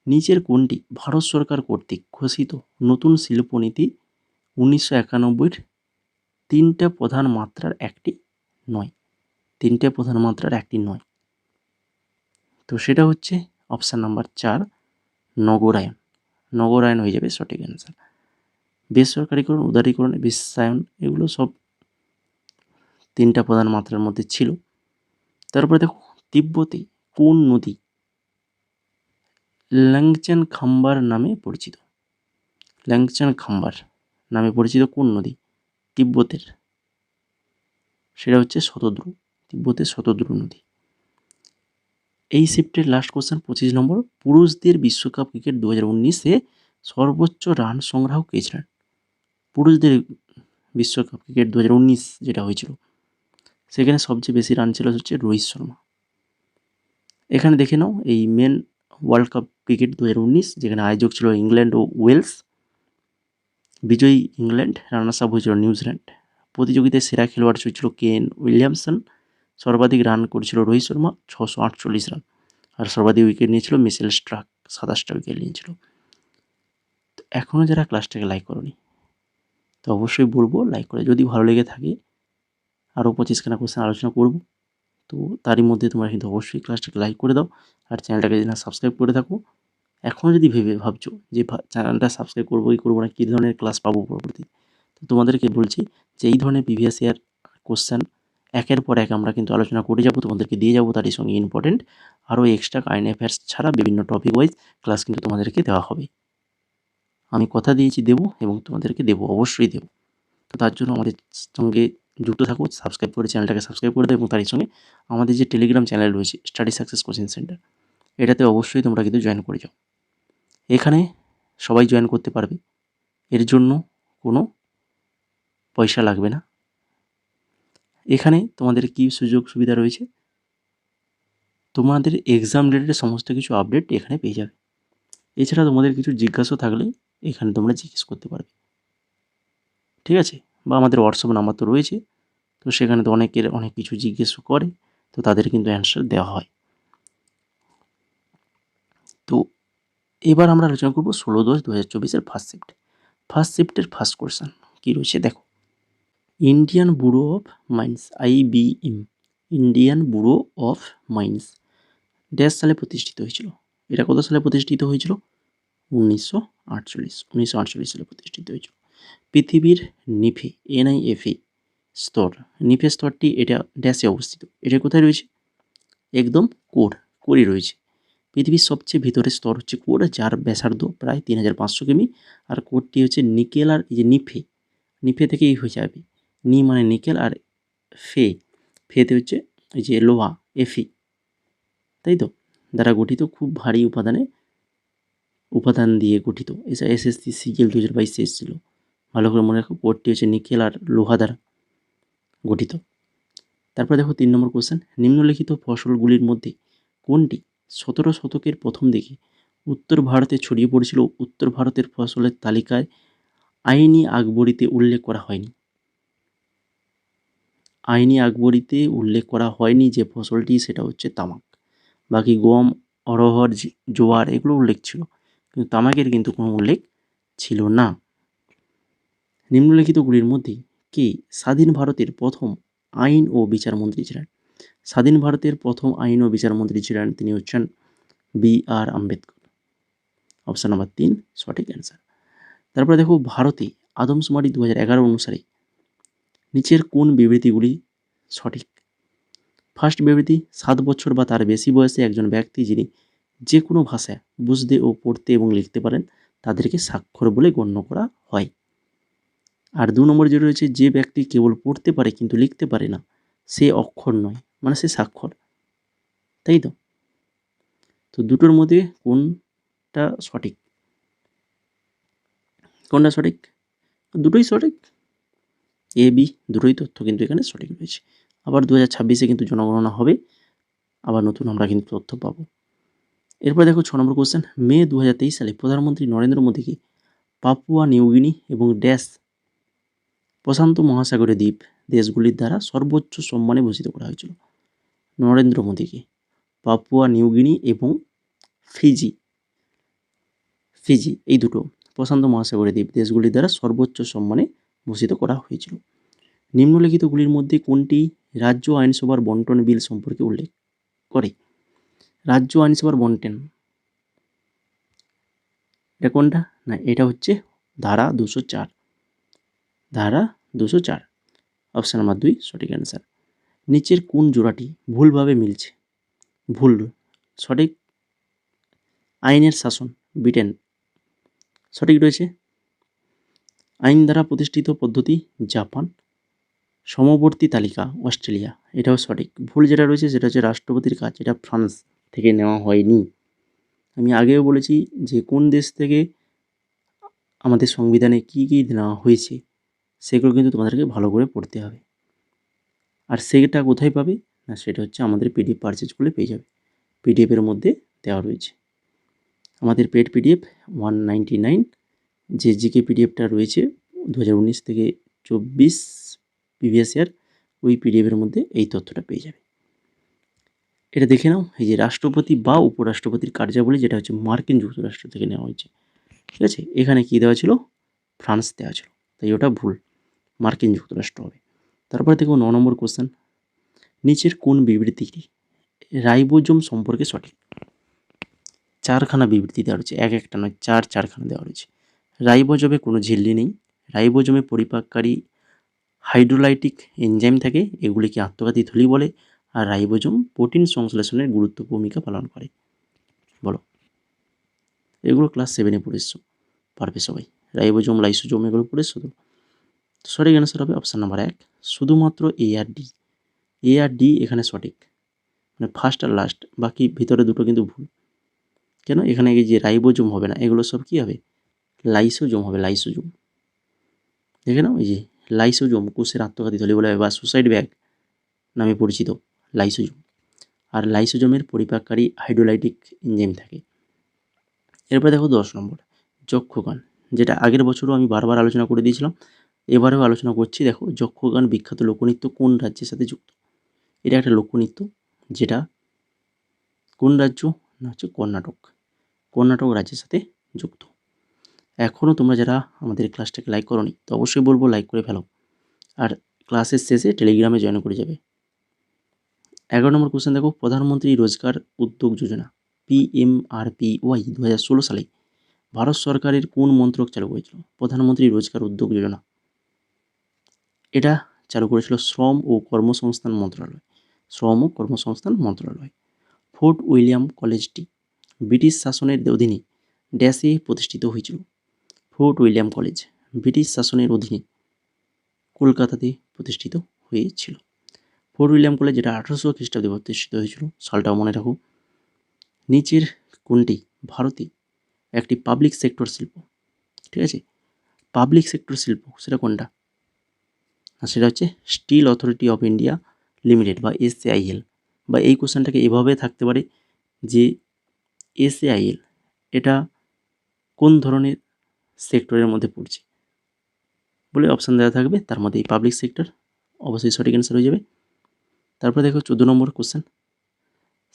নিচের কোনটি ভারত সরকার কর্তৃক ঘোষিত নতুন শিল্পনীতি 1991-এর তিনটা প্রধান মাত্রার একটি নয়? তো সেটা হচ্ছে অপশান নাম্বার 4 নগরায়ন, নগরায়ন হয়ে যাবে সঠিক অ্যান্সার। বেসরকারিকরণ, উদারীকরণ, বিশ্বায়ন এগুলো সব 3টা প্রধান মাত্রার মধ্যে ছিল। তারপরে দেখো তিব্বতে কোন নদী ল্যাংচান খাম্বার নামে পরিচিত? ল্যাংচান খাম্বার নামে পরিচিত কোন নদী তিব্বতের? সেটা হচ্ছে শতদ্রু, তিব্বতের শতদ্রু নদী। এই শিফটের লাস্ট কোশ্চেন 25 নম্বর, পুরুষদের বিশ্বকাপ ক্রিকেট 2019-এ সর্বোচ্চ রান সংগ্রাহক কে ছিলেন? পুরুষদের বিশ্বকাপ ক্রিকেট 2019 যেটা হয়েছিল সেখানে সবচেয়ে বেশি রান ছিল হচ্ছে রোহিত শর্মা। এখানে দেখে নাও এই মেন ওয়ার্ল্ড কাপ ক্রিকেট 2019 যেখানে আয়োজক ছিল ইংল্যান্ড ও ওয়েলস, বিজয়ী ইংল্যান্ড, রানার্স আপ হয়েছিল নিউজিল্যান্ড। প্রতিযোগিতায় সেরা খেলোয়াড় ছিল কেন উইলিয়ামসন, সর্বাধিক রান করেছিল রোহিত শর্মা 648 রান, আর সর্বাধিক উইকেট নিয়েছিল মিচেল স্টার্ক 27টা উইকেট নিয়েছিল। তো এখনও যারা ক্লাসটাকে লাইক করনি তো অবশ্যই বলবো লাইক করে, যদি ভালো লেগে থাকে আরও 25খানা কোশ্চেন আলোচনা করব, তো তারই মধ্যে তোমরা কিন্তু অবশ্যই ক্লাসটাকে লাইক করে দাও, আর চ্যানেলটাকে যদি না সাবস্ক্রাইব করে থাকো, এখনও যদি ভাবছো যে চ্যানেলটা সাবস্ক্রাইব করবো কি করবো না, কী ধরনের ক্লাস পাবো পরবর্তী, তো তোমাদেরকে বলছি যে এই ধরনের প্রিভিয়াস ইয়ার কোশ্চেন একের পর এক আমরা কিন্তু আলোচনা করে যাব, তোমাদেরকে দিয়ে যাবো, তারই সঙ্গে ইম্পর্টেন্ট আরও এক্সট্রা কারেন্ট অ্যাফেয়ার্স ছাড়া বিভিন্ন টপিক ওয়াইজ ক্লাস কিন্তু তোমাদেরকে দেওয়া হবে। আমি কথা দিয়েছি দেবো এবং তোমাদেরকে দেবো, অবশ্যই দেবো। তো তার জন্য আমাদের সঙ্গে যুক্ত থাকো, সাবস্ক্রাইব করে চ্যানেলটাকে সাবস্ক্রাইব করে দেবো, এবং তারই সঙ্গে আমাদের যে টেলিগ্রাম চ্যানেল রয়েছে স্টাডি সাকসেস কোচিং সেন্টার, এটাতে অবশ্যই তোমরা কিন্তু জয়েন করে যাও। এখানে সবাই জয়েন করতে পারবে, এর জন্য কোনো পয়সা লাগবে না। এখানে তোমাদের কী সুযোগ সুবিধা রয়েছে, তোমাদের এক্সাম রিলেটেড সমস্ত কিছু আপডেট এখানে পেয়ে যাবে। এছাড়া তোমাদের কিছু জিজ্ঞাসা থাকলে এখানে তোমরা জিজ্ঞেস করতে পারবে, ঠিক আছে? বা আমাদের হোয়াটসঅ্যাপ নাম্বার তো রয়েছে, তো সেখানে তো অনেকের অনেক কিছু জিজ্ঞেস করে, তো তাদের কিন্তু অ্যান্সার দেওয়া হয়। তো এবার আমরা আলোচনা করবো 16/10/2024 ফার্স্ট শিফট। ফার্স্ট শিফটের ফার্স্ট কোশ্চেন কী রয়েছে দেখো, Indian bureau of mines IBM, Indian bureau of mines dash সালে প্রতিষ্ঠিত হয়েছিল? এটা কত সালে প্রতিষ্ঠিত হয়েছিল? 1948 সালে প্রতিষ্ঠিত হয়েছিল। পৃথিবীর নিফে NIFE স্তর, নিফে স্তরটি এটা ড্যাশে অবস্থিত, এটা কোথায় রয়েছে? একদম কোরে রয়েছে। পৃথিবীর সবচেয়ে ভিতরের স্তর হচ্ছে কোর, যার ব্যাসার্ধ প্রায় 3500 কিমি, আর কোরটি হচ্ছে নিকেল, আর এই যে নিফে থেকেই হয়ে যাবে, নি মানে নিকেল, আর ফেতে হচ্ছে এই যে লোহা Fe, তাই তো, দ্বারা গঠিত, খুব ভারী উপাদান দিয়ে গঠিত। এছাড়া SSC CGL 2022 এসেছিল, ভালো করে মনে রাখো। কোরটি হচ্ছে নিকেল আর লোহা দ্বারা গঠিত। তারপর দেখো 3 নম্বর কোশ্চেন, নিম্নলিখিত ফসলগুলির মধ্যে কোনটি 17 শতকের প্রথম দিকে উত্তর ভারতে ছড়িয়ে পড়েছিল? উত্তর ভারতের ফসলের তালিকায় আইনি আকবরীতে উল্লেখ করা হয়নি। আইনি আকবরীতে উল্লেখ করা হয়নি যে ফসলটি, সেটা হচ্ছে তামাক। বাকি গম, অড়হর, জোয়ার এগুলো উল্লেখ ছিল, কিন্তু তামাকের কিন্তু কোনো উল্লেখ ছিল না। নিম্নলিখিতগুলির মধ্যে কে স্বাধীন ভারতের প্রথম আইন ও বিচার মন্ত্রী ছিলেন? স্বাধীন ভারতের প্রথম আইন ও বিচার মন্ত্রী ছিলেন, তিনি হচ্ছেন BR আম্বেদকর। অপশান নাম্বার 3 সঠিক অ্যান্সার। তারপরে দেখো, ভারতে আদমশুমারি 2011 অনুসারে নিচের কোন বিবৃতিগুলি সঠিক? ফার্স্ট বিবৃতি, 7 বছর বা তার বেশি বয়সে একজন ব্যক্তি যিনি যে কোনো ভাষায় বুঝতে ও পড়তে এবং লিখতে পারেন তাদেরকে স্বাক্ষর বলে গণ্য করা হয়। আর 2 নম্বর যে রয়েছে, যে ব্যক্তি কেবল পড়তে পারে কিন্তু লিখতে পারে না সে অক্ষর নয়, মানে সে স্বাক্ষর, তাই তো। তো দুটোর মধ্যে কোনটা সঠিক? কোনটা সঠিক? দুটোই সঠিক, AB দুটোই তথ্য কিন্তু এখানে সঠিক রয়েছে। আবার 2026-এ কিন্তু জনগণনা হবে, আবার নতুন আমরা কিন্তু তথ্য পাবো। এরপর দেখো 6 নম্বর কোশ্চেন, মে 2023 সালে প্রধানমন্ত্রী নরেন্দ্র মোদীকে পাপুয়া নিউগিনি এবং ড্যাশ প্রশান্ত মহাসাগরীয় দ্বীপ দেশগুলির দ্বারা সর্বোচ্চ সম্মানে ভূষিত করা হয়েছিল? নরেন্দ্র মোদীকে পাপুয়া নিউগিনি এবং ফিজি এই দুটো প্রশান্ত মহাসাগরীয় দ্বীপ দেশগুলির দ্বারা সর্বোচ্চ সম্মানে ভূষিত করা হয়েছিল। নিম্নলিখিতগুলির মধ্যে কোনটি রাজ্য আইনসভার বন্টন বিল সম্পর্কে উল্লেখ করে? রাজ্য আইনসভার বন্টন এটা কোনটা? না, এটা হচ্ছে ধারা 204। ধারা 204, অপশান নাম্বার 2 সঠিক অ্যান্সার। নিচের কোন জোড়াটি ভুলভাবে মিলছে? ভুল, সঠিক আইনের শাসন ব্রিটেন, সঠিক রয়েছে। আইন দ্বারা প্রতিষ্ঠিত পদ্ধতি জাপান, সমবর্তী তালিকা অস্ট্রেলিয়া, এটাও সঠিক। ভুল যেটা রয়েছে সেটা হচ্ছে রাষ্ট্রপতির কাজ, এটা ফ্রান্স থেকে নেওয়া হয়নি। আমি আগেও বলেছি যে কোন দেশ থেকে আমাদের সংবিধানে কী কী নেওয়া হয়েছে সেগুলো কিন্তু তোমাদেরকে ভালো করে পড়তে হবে। আর সেটা কোথায় পাবে? না, সেটা হচ্ছে আমাদের পিডিএফ পারচেজ করলে পেয়ে যাবে। পিডিএফের মধ্যে দেওয়া রয়েছে আমাদের পেড পিডিএফ 199, যে জিকে পিডিএফটা রয়েছে 2019 থেকে 24 প্রিভিয়াস ইয়ার, ওই পিডিএফের মধ্যে এই তথ্যটা পেয়ে যাবে। এটা দেখে নাও, এই যে রাষ্ট্রপতি বা উপরাষ্ট্রপতির কার্যাবলী, যেটা হচ্ছে মার্কিন যুক্তরাষ্ট্র থেকে নেওয়া হয়েছে, ঠিক আছে। এখানে কি দেওয়া ছিল? ফ্রান্স দেওয়া ছিল, তাই ওটা ভুল, মার্কিন যুক্তরাষ্ট্র হবে। তারপরে দেখো 9 নম্বর কোশ্চেন, নিচের কোন বিবৃতিটি রাইবোজোম সম্পর্কে সঠিক? চারখানা বিবৃতি দেওয়া রয়েছে, একটা নয়, চারখানা দেওয়া রয়েছে। রাইবোজোমে কোনো ঝিল্লি নেই, রাইবোজোমে পরিপাককারী হাইড্রোলাইটিক এনজাইম থাকে, এগুলিকে আত্মঘাতী থলি বলে, আর রাইবোজোম প্রোটিন সংশ্লেষণের গুরুত্বপূর্ণ ভূমিকা পালন করে। বলো, এগুলো ক্লাস 7-এ পড়েছো, পারবে সবাই। রাইবোজোম, লাইসোজোম এগুলো পড়েছো তো? সঠিক অ্যান্সার হবে অপশান নাম্বার 1, শুধুমাত্র এ আর ডি। এ আর ডি এখানে সঠিক, মানে ফার্স্ট আর লাস্ট, বাকি ভিতরে দুটো কিন্তু ভুল। কেন? এখানে এই যে রাইবোজোম হবে না, এগুলো সব কী হবে? লাইসোজোম হবে, লাইসোজোম। দেখে নাও, এই যে লাইসোজোম, কোষের আত্মঘাতী থলি বলে বা সুসাইড ব্যাগ নামে পরিচিত, লাইসোজোম। আর লাইসোজোমের পরিপাককারী হাইড্রোলাইটিক এনজাইম থাকে। এরপরে দেখো 10 নম্বর, যক্ষগান, যেটা আগের বছরও আমি বারবার আলোচনা করে দিয়েছিলাম, এবারেও আলোচনা করছি। দেখো, যক্ষগান বিখ্যাত লোকনৃত্য কোন রাজ্যের সাথে যুক্ত? এটা একটা লোকনৃত্য, যেটা কোন রাজ্য? না, হচ্ছে কর্ণাটক। কর্ণাটক রাজ্যের সাথে যুক্ত। এখনও তোমরা যারা আমাদের ক্লাসটাকে লাইক করোনি, তো অবশ্যই বলবো লাইক করে ফেলো, আর ক্লাসের শেষে টেলিগ্রামে জয়েন করে যাবে। 11 নম্বর কোশ্চেন দেখো, প্রধানমন্ত্রী রোজগার উদ্যোগ যোজনা PMRPY 2016 সালে ভারত সরকারের কোন মন্ত্রক চালু করেছিল? প্রধানমন্ত্রী রোজগার উদ্যোগ যোজনা, এটা চালু করেছিল শ্রম ও কর্মসংস্থান মন্ত্রণালয়। শ্রম ও কর্মসংস্থান মন্ত্রণালয়। ফোর্ট উইলিয়াম কলেজটি ব্রিটিশ শাসনের অধীনে ড্যাশে প্রতিষ্ঠিত হয়েছিল। ফোর্ট উইলিয়াম কলেজ ব্রিটিশ শাসনের অধীনে কলকাতাতে প্রতিষ্ঠিত হয়েছিল। ফোর্ট উইলিয়াম কলেজ, যেটা 1800 খ্রিস্টাব্দে প্রতিষ্ঠিত হয়েছিল, সালটাও মনে রাখো। নিচের কোনটি ভারতে একটি পাবলিক সেক্টর শিল্প? ঠিক আছে, পাবলিক সেক্টর শিল্প সেটা কোনটা? আর সেটা হচ্ছে steel authority of India limited বা SAIL। বা এই কোশ্চেনটাকে এভাবে থাকতে পারে যে SAIL এটা কোন ধরনের সেক্টরের মধ্যে পড়ছে বলে অপশান দেওয়া থাকবে, তার মধ্যে এই পাবলিক সেক্টর অবশ্যই সঠিক অ্যান্সার হয়ে যাবে। তারপরে দেখো 14 নম্বর কোশ্চেন,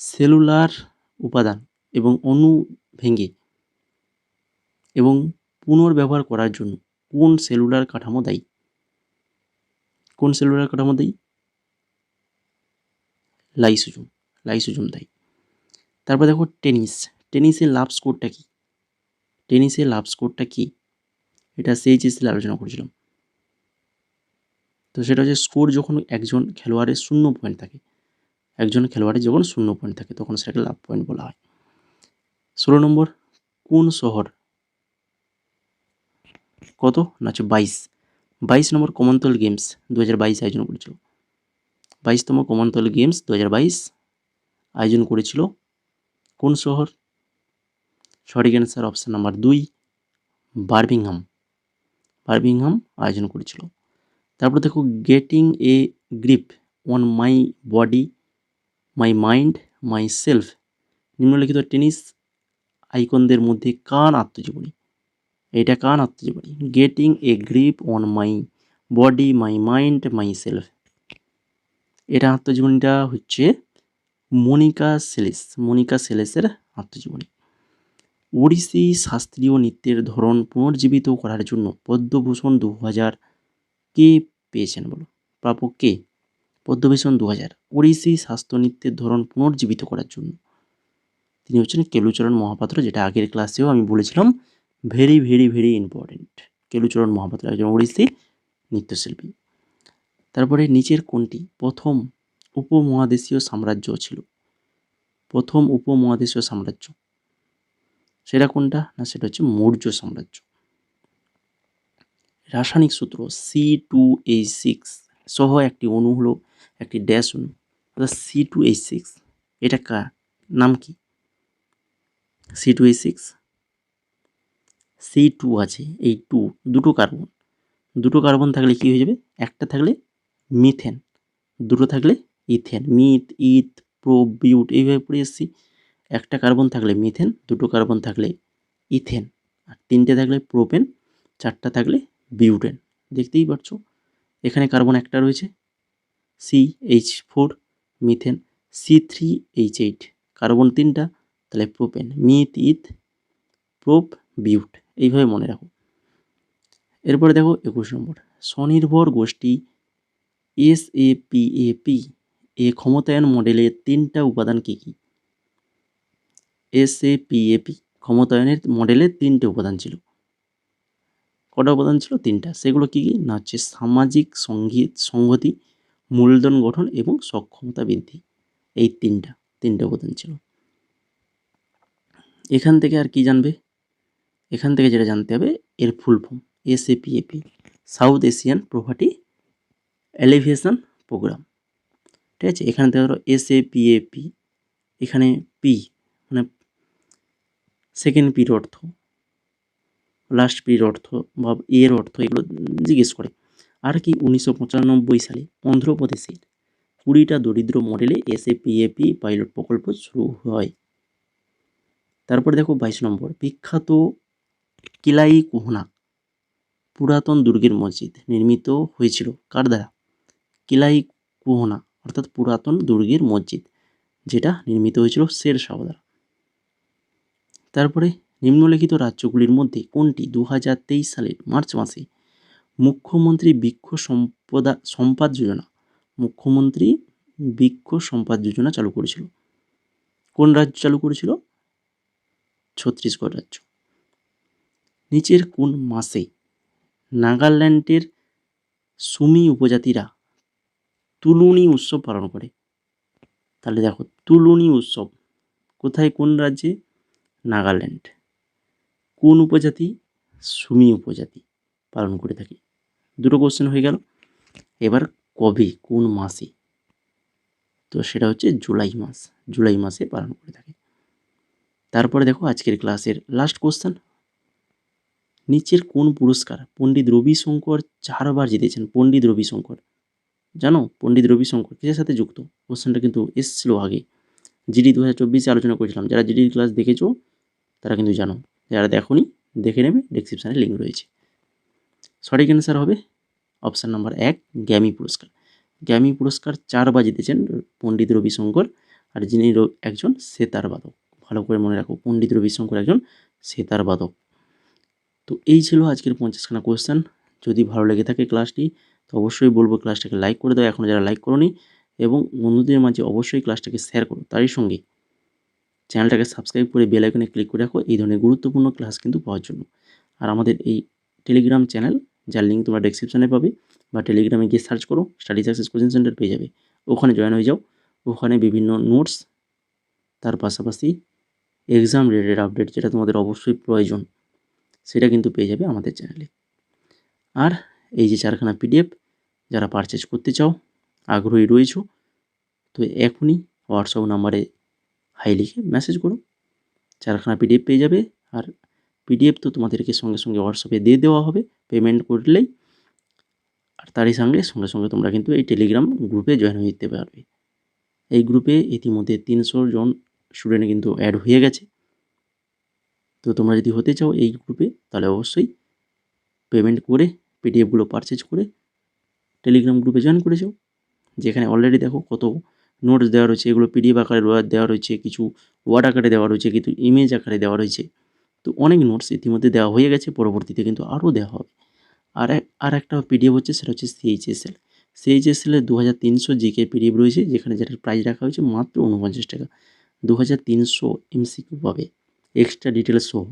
সেলুলার উপাদান এবং অণু ভেঙে এবং পুনর্ব্যবহার করার জন্য কোন সেলুলার কাঠামো দায়ী? কোন সেলুলার কাঠামো দায়ী? লাইসোজোম, লাইসোজোম দায়ী। তারপর দেখো টেনিসের লাভ স্কোরটা কি? টেনিসের লাভ স্কোরটা কি? এটা CHSL আলোচনা করেছিলাম। তো সেটা হচ্ছে স্কোর যখন একজন খেলোয়াড়ের 0 পয়েন্ট থাকে, একজন খেলোয়াড়ের যখন 0 পয়েন্ট থাকে তখন সেটাকে লাভ পয়েন্ট বলা হয়। 16 নম্বর, কোন শহর কত? না হচ্ছে 22 নম্বর কমনওয়েলথ গেমস 2022 আয়োজন করেছিল। 22তম কমনওয়েলথ গেমস 2022 আয়োজন করেছিল কোন শহর? সঠিক answer option number 2, Birmingham. Birmingham আয়োজন করেছিল। তারপর দেখো, getting a grip on my body my mind myself, নিম্নলিখিত টেনিস আইকনদের মধ্যে কার আত্মজীবনী? এটা কার আত্মজীবনী? Getting a grip on my body my mind myself, এটা আত্মজীবনীটা হচ্ছে মনিকা সেলেসের আত্মজীবনী। ওড়িশি শাস্ত্রীয় নৃত্যের ধরন পুনর্জীবিত করার জন্য পদ্মভূষণ 2000 কে পেয়েছেন? বলো, প্রাপক কে? পদ্মভূষণ 2000 ওড়িশি শাস্ত্রীয় নৃত্যের ধরন পুনর্জীবিত করার জন্য তিনি হচ্ছেন কেলুচরণ মহাপাত্র, যেটা আগের ক্লাসেও আমি বলেছিলাম very very very important. Kelucharan Mohapatra একজন ওড়িশি নৃত্যশিল্পী। তারপরে নিচের কোনটি প্রথম উপমহাদেশীয় সাম্রাজ্য ছিল? প্রথম উপমহাদেশীয় সাম্রাজ্য সেটা কোনটা? না সেটা হচ্ছে মৌর্য সাম্রাজ্য। রাসায়নিক সূত্র C2H6 সহ একটি অণু হলো একটি ড্যাশ অণু, অর্থাৎ C2H6 এটা কার নাম কি? C2H6 C2 আছে, এই দুটো কার্বন থাকলে কি হয়ে যাবে? একটা থাকলে মিথেন, দুটো থাকলে ইথেন, মিথ ইথ প্রো বিউট এইভাবে পড়ে এসেছি। একটা কার্বন থাকলে মিথেন, দুটো কার্বন থাকলে ইথেন, আর তিনটে থাকলে প্রোপেন, চারটা থাকলে বিউটেন। দেখতেই পাচ্ছ এখানে কার্বন একটা রয়েছে CH4 মিথেন, C3H8 কার্বন তিনটা, তাহলে প্রোপেন, মিথ ইথ প্রোপ বিউট, এইভাবে মনে রাখো। এরপরে দেখো 21 নম্বর, স্বনির্ভর গোষ্ঠী SAPAP এ ক্ষমতায়ন মডেলের তিনটা উপাদান কি কি? SAPAP ক্ষমতায়নের মডেলের তিনটে উপাদান ছিল। কটা উপাদান ছিল? তিনটা। সেগুলো কি কি? না হচ্ছে সামাজিক সংহতি, মূলধন গঠন এবং সক্ষমতা বৃদ্ধি। এই তিনটা উপাদান ছিল। এখান থেকে আর কি জানবে? এখান থেকে যেটা জানতে হবে এর full form SAPAP, South Asian poverty alleviation programme. ঠিক আছে, এখানে দেখো SAPAP, এখানে পি মানে সেকেন্ড পির অর্থ, লাস্ট পির অর্থ বা এর অর্থ এগুলো জিজ্ঞেস করে। আর কি 1995 সালে অন্ধ্রপ্রদেশের 20টা দরিদ্র মডেলে SAPAP পাইলট প্রকল্প শুরু হয়। তারপরে দেখো 22 নম্বর, বিখ্যাত কিলাই কুহনা পুরাতন দুর্গের মসজিদ নির্মিত হয়েছিল কার দ্বারা? কিলাই কুহনা অর্থাৎ পুরাতন দুর্গের মসজিদ, যেটা নির্মিত হয়েছিল শের শাহ দ্বারা। তারপরে নিম্নলিখিত রাজ্যগুলির মধ্যে কোনটি 2023 সালের মার্চ মাসে মুখ্যমন্ত্রী বৃক্ষ সম্পদ যোজনা চালু করেছিল? কোন রাজ্য চালু করেছিল? ছত্তিশগড় রাজ্য। নিচের কোন মাসে নাগাল্যান্ডের সুমি উপজাতিরা তুলুনি উৎসব পালন করে? তাহলে দেখো তুলুনি উৎসব কোথায়, কোন রাজ্যে? নাগাল্যান্ড। কোন উপজাতি? সুমি উপজাতি পালন করে থাকে। দুটো কোশ্চেন হয়ে গেল। এবার কবে, কোন মাসে? তো সেটা হচ্ছে জুলাই মাসে পালন করে থাকে। তারপরে দেখো আজকের ক্লাসের লাস্ট কোশ্চেন, নিচের কোন পুরস্কার পণ্ডিত রবিশঙ্কর 4বার জিতেছেন? পণ্ডিত রবিশঙ্কর, জানো পণ্ডিত রবিশঙ্কর কিসের সাথে যুক্ত? কোশ্চেনটা কিন্তু এসেছিল আগে, জিডি 2024 আলোচনা করেছিলাম। যারা জিডি ক্লাস দেখেছো তারা কিন্তু জানো, যারা দেখোনি দেখে নেবে, ডেসক্রিপশানে লিঙ্ক রয়েছে। সঠিক অ্যান্সার হবে অপশান নাম্বার 1, গ্র্যামি পুরস্কার। গ্র্যামি পুরস্কার 4বার জিতেছেন পণ্ডিত রবিশঙ্কর, আর যিনি একজন সেতার বাদক। ভালো করে মনে রাখো, পণ্ডিত রবিশঙ্কর একজন সেতার বাদক। তো এই ছিল আজকের 50খানা কোশ্চেন। যদি ভালো লেগে থাকে ক্লাসটি তো অবশ্যই বলবো ক্লাসটাকে লাইক করে দাও এখনও যারা লাইক করোনি, এবং বন্ধুদের মাঝে অবশ্যই ক্লাসটাকে শেয়ার করো। তারই সঙ্গে চ্যানেলটাকে সাবস্ক্রাইব করে বেল আইকনে ক্লিক করে রাখো এই ধরনের গুরুত্বপূর্ণ ক্লাস কিন্তু পাওয়ার জন্য। আর আমাদের এই টেলিগ্রাম চ্যানেল, যার লিঙ্ক তোমরা ডেসক্রিপশানে পাবে, বা টেলিগ্রামে গিয়ে সার্চ করো স্টাডি সাকসেস কোচিং সেন্টার পেয়ে যাবে, ওখানে জয়েন হয়ে যাও। ওখানে বিভিন্ন নোটস, তার পাশাপাশি এক্সাম রিলেটেড আপডেট যেটা তোমাদের অবশ্যই প্রয়োজন সেটা কিন্তু পেয়ে যাবে আমাদের চ্যানেলে। আর এই যে 4খানা PDF যারা পারচেজ করতে চাও, আগ্রহী রয়েছো, তো এখনই হোয়াটসঅ্যাপ নাম্বারে হাই লিখে মেসেজ করো, 4খানা PDF পেয়ে যাবে। আর PDF তো তোমাদেরকে সঙ্গে সঙ্গে হোয়াটসঅ্যাপে দিয়ে দেওয়া হবে পেমেন্ট করলেই। আর তারই সঙ্গে সঙ্গে তোমরা কিন্তু এই টেলিগ্রাম গ্রুপে জয়েন হয়ে যেতে পারবে। এই গ্রুপে ইতিমধ্যে 300 জন স্টুডেন্ট কিন্তু অ্যাড হয়ে গেছে। তো তোমরা যদি হতে চাও এই গ্রুপে তাহলে অবশ্যই পেমেন্ট করে PDFগুলো পারচেজ করে টেলিগ্রাম গ্রুপে জয়েন করে যাও, যেখানে অলরেডি দেখো কত নোটস দেওয়া রয়েছে। এগুলো PDF আকারে দেওয়া রয়েছে, কিছু ওয়ার্ড আকারে দেওয়া রয়েছে, কিছু ইমেজ আকারে দেওয়া রয়েছে। তো অনেক নোটস ইতিমধ্যে দেওয়া হয়ে গেছে, পরবর্তীতে কিন্তু আরও দেওয়া হবে। আর একটা PDF হচ্ছে, সেটা হচ্ছে CHSL। CHSL এর 2300 জিকে PDF রয়েছে, যেটার প্রাইস রাখা হয়েছে মাত্র 49 টাকা। 2300 MCQ পাবে, এক্সট্রা ডিটেলস সহ।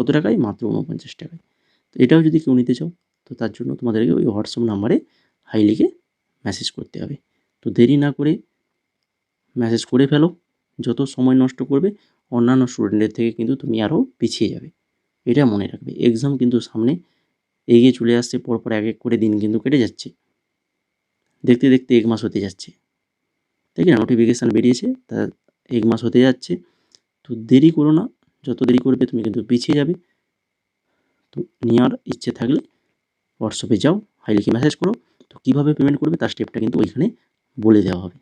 কত টাকায়? মাত্র 49 টাকায়। তো এটাও যদি কেউ নিতে চাও তো তার জন্য তোমাদেরকে ওই হোয়াটসঅ্যাপ নাম্বারে হাই লিখে মেসেজ করতে হবে। তো দেরি না করে মেসেজ করে ফেলো, যত সময় নষ্ট করবে অন্যান্য স্টুডেন্টের থেকে কিন্তু তুমি আরও পিছিয়ে যাবে, এটা মনে রাখবে। এক্সাম কিন্তু সামনে এগিয়ে চলে আসছে, পরপর এক এক করে দিন কিন্তু কেটে যাচ্ছে, দেখতে দেখতে 1 মাস হতে যাচ্ছে, তাই না? নোটিফিকেশান বেরিয়েছে, তা 1 মাস হতে যাচ্ছে। তো দেরি করো না, যত দেরি করবে তুমি কিন্তু পিছিয়ে যাবে। তো নেওয়ার ইচ্ছে থাকলে হোয়াটসঅ্যাপে যাও, হাই লিখে মেসেজ করো। তো কীভাবে পেমেন্ট করবে তার স্টেপটা কিন্তু ওইখানে বলে দেওয়া হবে।